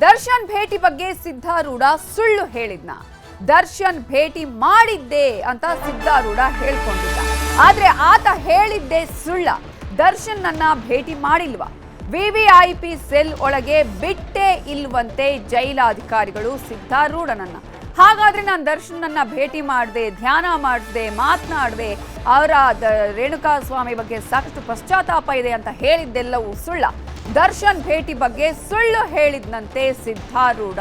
ದರ್ಶನ್ ಭೇಟಿ ಬಗ್ಗೆ ಸಿದ್ಧಾರೂಢ ಸುಳ್ಳು ಹೇಳಿದ್ನ. ದರ್ಶನ್ ಭೇಟಿ ಮಾಡಿದ್ದೆ ಅಂತ ಸಿದ್ಧಾರೂಢ ಹೇಳ್ಕೊಂಡಿದ್ದ. ಆದ್ರೆ ಆತ ಹೇಳಿದ್ದೆ ಸುಳ್ಳ. ದರ್ಶನ್ ನನ್ನ ಭೇಟಿ ಮಾಡಿಲ್ವಾ? ವಿವಿಐಪಿ ಸೆಲ್ ಒಳಗೆ ಬಿಟ್ಟೇ ಇಲ್ವಂತೆ ಜೈಲಾಧಿಕಾರಿಗಳು ಸಿದ್ಧಾರೂಢನನ್ನ. ಹಾಗಾದ್ರೆ ನಾನು ದರ್ಶನನ್ನ ಭೇಟಿ ಮಾಡಿದೆ, ಧ್ಯಾನ ಮಾಡಿದೆ, ಮಾತನಾಡಿದೆ, ಅವರ ರೇಣುಕಾ ಸ್ವಾಮಿ ಬಗ್ಗೆ ಸಾಕಷ್ಟು ಪಶ್ಚಾತ್ತಾಪ ಇದೆ ಅಂತ ಹೇಳಿದ್ದೆಲ್ಲವೂ ಸುಳ್ಳ. ದರ್ಶನ್ ಭೇಟಿ ಬಗ್ಗೆ ಸುಳ್ಳು ಹೇಳಿದ್ನಂತೆ ಸಿದ್ಧಾರೂಢ.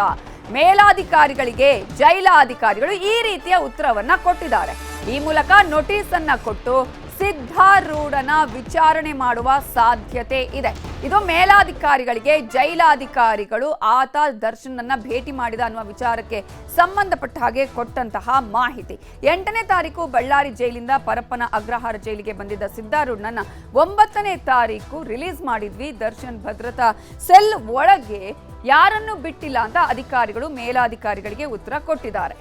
ಮೇಲಾಧಿಕಾರಿಗಳಿಗೆ ಜೈಲಾಧಿಕಾರಿಗಳು ಈ ರೀತಿಯ ಉತ್ತರವನ್ನ ಕೊಟ್ಟಿದ್ದಾರೆ. ಈ ಮೂಲಕ ನೋಟಿಸ್ ಅನ್ನ ಕೊಟ್ಟು ಸಿದ್ಧಾರೂಢನ ವಿಚಾರಣೆ ಮಾಡುವ ಸಾಧ್ಯತೆ ಇದೆ. ಇದು ಮೇಲಾಧಿಕಾರಿಗಳಿಗೆ ಜೈಲಾಧಿಕಾರಿಗಳು ಆತ ದರ್ಶನನ್ನ ಭೇಟಿ ಮಾಡಿದ ಅನ್ನುವ ವಿಚಾರಕ್ಕೆ ಸಂಬಂಧಪಟ್ಟ ಹಾಗೆ ಕೊಟ್ಟಂತಹ ಮಾಹಿತಿ. 8ನೇ ತಾರೀಕು ಬಳ್ಳಾರಿ ಜೈಲಿಂದ ಪರಪ್ಪನ ಅಗ್ರಹಾರ ಜೈಲಿಗೆ ಬಂದಿದ್ದ ಸಿದ್ಧಾರೂಢನನ್ನ 9ನೇ ತಾರೀಕು ರಿಲೀಸ್ ಮಾಡಿದ್ವಿ. ದರ್ಶನ್ ಭದ್ರತಾ ಸೆಲ್ ಒಳಗೆ ಯಾರನ್ನು ಬಿಟ್ಟಿಲ್ಲ ಅಂತ ಅಧಿಕಾರಿಗಳು ಮೇಲಾಧಿಕಾರಿಗಳಿಗೆ ಉತ್ತರ ಕೊಟ್ಟಿದ್ದಾರೆ.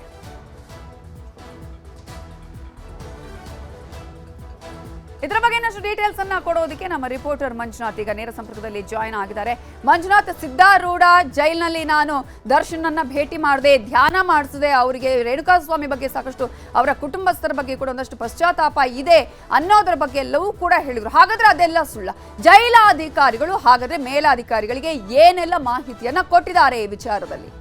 ಇದರ ಬಗ್ಗೆ ಇನ್ನಷ್ಟು ಡೀಟೇಲ್ಸ್ ಅನ್ನ ಕೊಡೋದಕ್ಕೆ ನಮ್ಮ ರಿಪೋರ್ಟರ್ ಮಂಜುನಾಥ್ ಈಗ ನೇರ ಸಂಪರ್ಕದಲ್ಲಿ ಜಾಯಿನ್ ಆಗಿದ್ದಾರೆ. ಮಂಜುನಾಥ್, ಸಿದ್ಧಾರೂಢ ಜೈಲಿನಲ್ಲಿ ನಾನು ದರ್ಶನನ್ನ ಭೇಟಿ ಮಾಡಿದೆ, ಧ್ಯಾನ ಮಾಡಿಸಿದೆ, ಅವರಿಗೆ ರೇಣುಕಾ ಸ್ವಾಮಿ ಬಗ್ಗೆ ಸಾಕಷ್ಟು ಅವರ ಕುಟುಂಬಸ್ಥರ ಬಗ್ಗೆ ಕೂಡ ಒಂದಷ್ಟು ಪಶ್ಚಾತ್ತಾಪ ಇದೆ ಅನ್ನೋದರ ಬಗ್ಗೆ ಎಲ್ಲವೂ ಕೂಡ ಹೇಳಿದ್ರು. ಹಾಗಾದ್ರೆ ಅದೆಲ್ಲ ಸುಳ್ಳ? ಜೈಲಾಧಿಕಾರಿಗಳು ಹಾಗಾದ್ರೆ ಮೇಲಾಧಿಕಾರಿಗಳಿಗೆ ಏನೆಲ್ಲ ಮಾಹಿತಿಯನ್ನ ಕೊಟ್ಟಿದ್ದಾರೆ ಈ ವಿಚಾರದಲ್ಲಿ?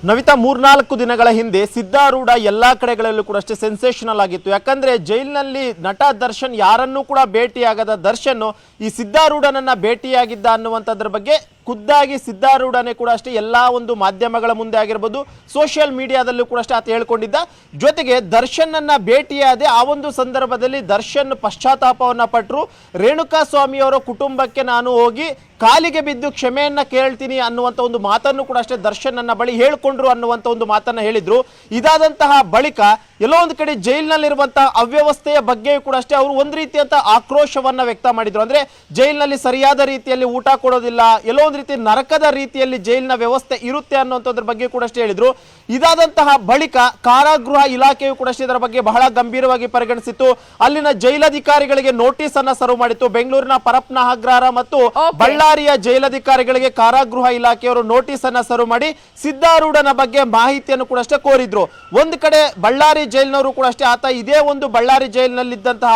ನವಿತಾ, 3-4 ದಿನಗಳ ಹಿಂದೆ ಸಿದ್ಧಾರೂಢ ಎಲ್ಲಾ ಕಡೆಗಳಲ್ಲೂ ಕೂಡ ಅಷ್ಟೇ ಸೆನ್ಸೇಷನಲ್ ಆಗಿತ್ತು. ಯಾಕಂದ್ರೆ ಜೈಲಿನಲ್ಲಿ ನಟ ದರ್ಶನ್ ಯಾರನ್ನೂ ಕೂಡ ಭೇಟಿಯಾಗದ ದರ್ಶನ್ ಈ ಸಿದ್ಧಾರೂಢನನ್ನ ಭೇಟಿಯಾಗಿದ್ದ ಅನ್ನುವಂಥದ್ರ ಬಗ್ಗೆ ಖುದ್ದಾಗಿ ಸಿದ್ಧಾರೂಢನೇ ಕೂಡ ಅಷ್ಟೇ ಎಲ್ಲಾ ಒಂದು ಮಾಧ್ಯಮಗಳ ಮುಂದೆ ಆಗಿರ್ಬೋದು, ಸೋಷಿಯಲ್ ಮೀಡಿಯಾದಲ್ಲೂ ಕೂಡ ಅಷ್ಟೇ ಆತ ಹೇಳ್ಕೊಂಡಿದ್ದ. ಜೊತೆಗೆ ದರ್ಶನ್ನನ್ನ ಭೇಟಿಯಾದೆ ಆ ಒಂದು ಸಂದರ್ಭದಲ್ಲಿ ದರ್ಶನ್ ಪಶ್ಚಾತ್ತಾಪವನ್ನ ಪಟ್ಟರು. ರೇಣುಕಾ ಸ್ವಾಮಿ ಅವರ ಕುಟುಂಬಕ್ಕೆ ನಾನು ಹೋಗಿ ಕಾಲಿಗೆ ಬಿದ್ದು ಕ್ಷಮೆಯನ್ನ ಕೇಳ್ತೀನಿ ಅನ್ನುವಂಥ ಒಂದು ಮಾತನ್ನು ಕೂಡ ಅಷ್ಟೇ ದರ್ಶನ್ ನನ್ನ ಬಳಿ ಹೇಳ್ಕೊಂಡ್ರು ಅನ್ನುವಂಥ ಒಂದು ಮಾತನ್ನ ಹೇಳಿದ್ರು. ಇದಾದಂತಹ ಬಳಿಕ ಎಲ್ಲೋ ಒಂದು ಕಡೆ ಜೈಲಿನಲ್ಲಿರುವಂತಹ ಅವ್ಯವಸ್ಥೆಯ ಬಗ್ಗೆಯೂ ಕೂಡ ಅಷ್ಟೇ ಅವರು ಒಂದು ರೀತಿಯಂತ ಆಕ್ರೋಶವನ್ನ ವ್ಯಕ್ತ ಮಾಡಿದ್ರು. ಅಂದ್ರೆ ಜೈಲಿನಲ್ಲಿ ಸರಿಯಾದ ರೀತಿಯಲ್ಲಿ ಊಟ ಕೊಡೋದಿಲ್ಲ, ಎಲ್ಲೋ ಒಂದು ರೀತಿ ನರಕದ ರೀತಿಯಲ್ಲಿ ಜೈಲಿನ ವ್ಯವಸ್ಥೆ ಇರುತ್ತೆ ಅನ್ನುವಂಥದ್ರ ಬಗ್ಗೆ ಕೂಡ ಅಷ್ಟೇ ಹೇಳಿದ್ರು. ಇದಾದಂತಹ ಬಳಿಕ ಕಾರಾಗೃಹ ಇಲಾಖೆಯು ಕೂಡ ಅಷ್ಟೇ ಇದರ ಬಗ್ಗೆ ಬಹಳ ಗಂಭೀರವಾಗಿ ಪರಿಗಣಿಸಿತ್ತು. ಅಲ್ಲಿನ ಜೈಲಧಿಕಾರಿಗಳಿಗೆ ನೋಟಿಸ್ ಅನ್ನ ಸರ್ವ್ ಮಾಡಿತ್ತು. ಬೆಂಗಳೂರಿನ ಪರಪ್ಪನ ಅಗ್ರಹಾರ ಮತ್ತು ಬಳ್ಳಾರಿಯ ಜೈಲಧಿಕಾರಿಗಳಿಗೆ ಕಾರಾಗೃಹ ಇಲಾಖೆಯವರು ನೋಟಿಸ್ ಅನ್ನ ಸರ್ವ್ ಮಾಡಿ ಸಿದ್ಧಾರೂಢನ ಬಗ್ಗೆ ಮಾಹಿತಿಯನ್ನು ಕೂಡ ಅಷ್ಟೇ ಕೋರಿದ್ರು. ಒಂದು ಕಡೆ ಬಳ್ಳಾರಿ ಜೈಲಿನವರು ಕೂಡ ಅಷ್ಟೇ ಆತ ಇದೇ ಒಂದು ಬಳ್ಳಾರಿ ಜೈಲಿನಲ್ಲಿದ್ದಂತಹ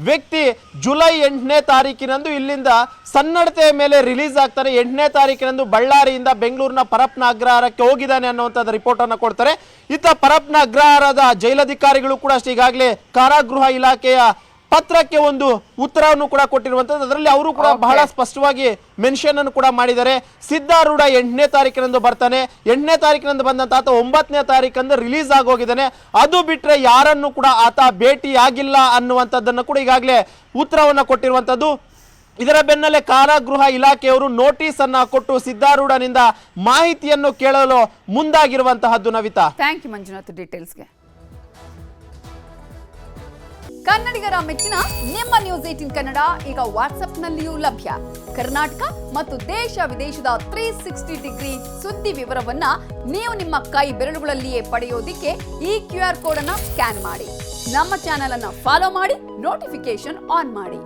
ವ್ಯಕ್ತಿ ಜುಲೈ 8ನೇ ತಾರೀಕಿನಂದು ಇಲ್ಲಿಂದ ಸನ್ನಡತೆಯ ಮೇಲೆ ರಿಲೀಸ್ ಆಗ್ತಾನೆ. 8ನೇ ತಾರೀಕಿನಂದು ಬಳ್ಳಾರಿಯಿಂದ ಬೆಂಗಳೂರಿನ ಪರಪ್ಪನ ಅಗ್ರಹಾರಕ್ಕೆ ಹೋಗಿದ್ದಾನೆ ಅನ್ನುವಂಥದ್ದು ರಿಪೋರ್ಟ್ ಅನ್ನು ಕೊಡ್ತಾರೆ. ಇತ್ತ ಪರಪ್ಪನ ಅಗ್ರಹಾರದ ಜೈಲಧಿಕಾರಿಗಳು ಕೂಡ ಅಷ್ಟೇ ಈಗಾಗಲೇ ಕಾರಾಗೃಹ ಇಲಾಖೆಯ ಪತ್ರಕ್ಕೆ ಒಂದು ಉತ್ತರವನ್ನು ಕೂಡ ಕೊಟ್ಟಿರುವಂತದ್ದು. ಅದರಲ್ಲಿ ಅವರು ಕೂಡ ಬಹಳ ಸ್ಪಷ್ಟವಾಗಿ ಮೆನ್ಷನ್ ಅನ್ನು ಕೂಡ ಮಾಡಿದ್ದಾರೆ. ಸಿದ್ಧಾರೂಢ 8ನೇ ತಾರೀಕಿನಂದು ಬರ್ತಾನೆ, 8ನೇ ತಾರೀಕಿನಂದು ಬಂದಂತ ಆತ 9ನೇ ತಾರೀಕಂದು ರಿಲೀಸ್ ಆಗೋಗಿದ್ದಾನೆ. ಅದು ಬಿಟ್ರೆ ಯಾರನ್ನು ಕೂಡ ಆತ ಭೇಟಿ ಆಗಿಲ್ಲ ಅನ್ನುವಂಥದ್ದನ್ನು ಕೂಡ ಈಗಾಗಲೇ ಉತ್ತರವನ್ನ ಕೊಟ್ಟಿರುವಂತದ್ದು. ಇದರ ಬೆನ್ನಲ್ಲೇ ಕಾರಾಗೃಹ ಇಲಾಖೆಯವರು ನೋಟಿಸ್ ಅನ್ನ ಕೊಟ್ಟು ಸಿದ್ಧಾರೂಢನಿಂದ ಮಾಹಿತಿಯನ್ನು ಕೇಳಲು ಮುಂದಾಗಿರುವಂತಹದ್ದು. ನವಿತಾ, ಥ್ಯಾಂಕ್ ಯು ಮಂಜುನಾಥ್ ಡೀಟೇಲ್ಸ್ಗೆ. ಕನ್ನಡಿಗರ ಮೆಚ್ಚಿನ ನಿಮ್ಮ ನ್ಯೂಸ್ 18 ಕನ್ನಡ ಈಗ ವಾಟ್ಸ್ಆಪ್ನಲ್ಲಿಯೂ ಲಭ್ಯ. ಕರ್ನಾಟಕ ಮತ್ತು ದೇಶ ವಿದೇಶದ 360 ಡಿಗ್ರಿ ಸುದ್ದಿ ವಿವರವನ್ನ ನೀವು ನಿಮ್ಮ ಕೈ ಬೆರಳುಗಳಲ್ಲಿಯೇ ಪಡೆಯೋದಿಕ್ಕೆ ಈ QR ಕೋಡ್ ಅನ್ನ ಸ್ಕ್ಯಾನ್ ಮಾಡಿ. ನಮ್ಮ ಚಾನೆಲ್ ಅನ್ನ ಫಾಲೋ ಮಾಡಿ, ನೋಟಿಫಿಕೇಶನ್ ಆನ್ ಮಾಡಿ.